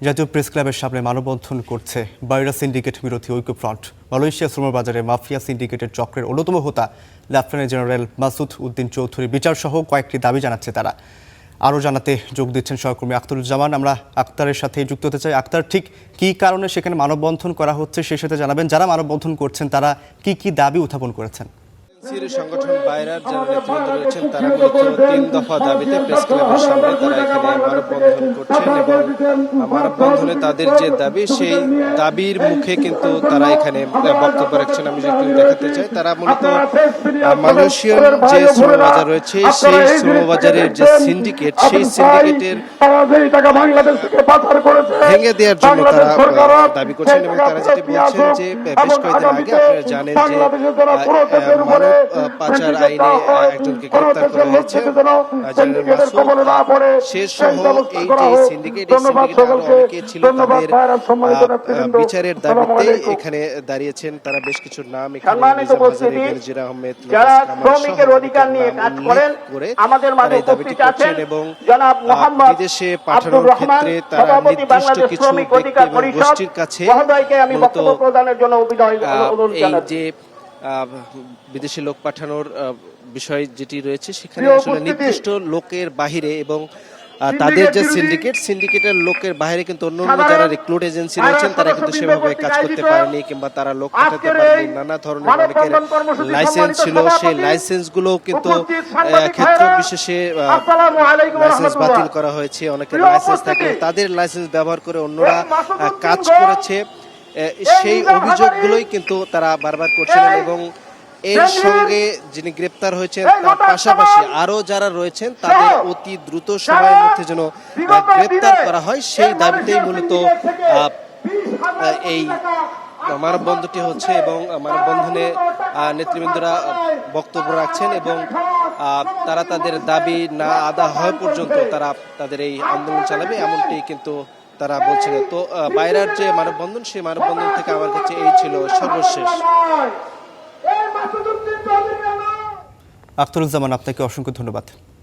জাতীয় প্রেস ক্লাবের সামনে মানববন্ধন করছে বাইরা সিন্ডিকেট বিরোধী ঐক্যফ্রন্ট। মালয়েশিয়া শ্রমবাজারে মাফিয়া সিন্ডিকেটের চক্রের অন্যতম হোতা লেফটেন্যান্ট জেনারেল মাসুদ উদ্দিন চৌধুরী বিচার সহ কয়েকটি দাবি জানাচ্ছে তারা। আরও জানাতে যোগ দিচ্ছেন সহকর্মী আখতারুজ্জামান। আমরা আক্তারের সাথে যুক্ত হতে চাই। আক্তার, ঠিক কী কারণে সেখানে মানববন্ধন করা হচ্ছে সেই সাথে জানাবেন, যারা মানববন্ধন করছেন তারা কি কি দাবি উত্থাপন করেছেন? সংগঠন বাইরার যারা নেতৃবৃন্দ রয়েছেন তারা মূলত 3 দফা দাবিতে প্রেস ক্লাবের সামনে তারা এখানে মানববন্ধন করছেন এবং মানববন্ধনে তাদের যে দাবি সেই দাবির মুখে কিন্তু তারা এখানে বক্তব্য রাখছেন। আমি একটু দেখাতে চাই, তারা মূলত মালয়েশিয়ার যে শ্রমবাজার রয়েছে সেই শ্রমবাজারের যে সিন্ডিকেট, সেই সিন্ডিকেটের ভেঙে দেওয়ার জন্য তারা দাবি করছেন এবং তারা যেটি বলছেন যে বেশ কয়েকদিন আগে আপনারা জানেন যে মানব পাচার আইনে একজনকে গ্রেফতার করা হয়েছে, জেনারেল মাসুদ। সে সহ এই যে সিন্ডিকেট, এই সিন্ডিকেটে আরো অনেকে ছিল, তাদের বিচারের দাবিতে এখানে দাঁড়িয়েছেন তারা। বেশ কিছু নাম এখানে বেনজির আহমেদ, শ্রমিকের অধিকার নিয়ে কাজ করেন আমাদের মাঝে উপস্থিত আছেন জনাব মোহাম্মদ বিদেশে পাঠানোর ক্ষেত্রে তারা নির্দিষ্ট কিছু ব্যক্তি এবং গোষ্ঠীর কাছে আমি বক্তব্য প্রদানের জন্য অনুরোধ জানাচ্ছি। বিদেশি লোক পাঠানোর বিষয় যেটি রয়েছে সেখানে আসলে নির্দিষ্ট লোকের বাহিরে এবং তাদের যে সিন্ডিকেটের লোকের বাইরে কিন্তু অন্য যারা রিক্রুট এজেন্সি রয়েছেন তারা কিন্তু সেভাবে কাজ করতে পারেনি কিংবা তারা লোক পাঠাতে পারেনি। নানা ধরনের অনেকের লাইসেন্স ছিল, সেই লাইসেন্স গুলো কিন্তু ক্ষেত্র বিশেষে লাইসেন্স বাতিল করা হয়েছে। অনেকের লাইসেন্স থাকে, তাদের লাইসেন্স ব্যবহার করে অন্যরা কাজ করেছে, সেই অভিযোগগুলোই কিন্তু তারা বারবার করছিলেন। এবং এর সঙ্গে যিনি গ্রেপ্তার হয়েছেন তার পাশাপাশি আরো যারা রয়েছেন তাদের অতি দ্রুত সময়ের মধ্যে যেন গ্রেপ্তার করা হয়, সেই দাবিতেই মূলত এই মানববন্ধনটি হচ্ছে। এবং মানববন্ধনে নেতৃবৃন্দরা বক্তব্য রাখছেন এবং তারা তাদের দাবি না আদায় হওয়া পর্যন্ত তারা তাদের এই আন্দোলন চালাবে, এমনটি কিন্তু তারা বলছিল। তো বাইরের যে মানববন্ধন, সেই মানববন্ধন থেকে আমার কাছে এই ছিল সর্বশেষ। আখতারুজ্জামান, আপনাকে অসংখ্য ধন্যবাদ।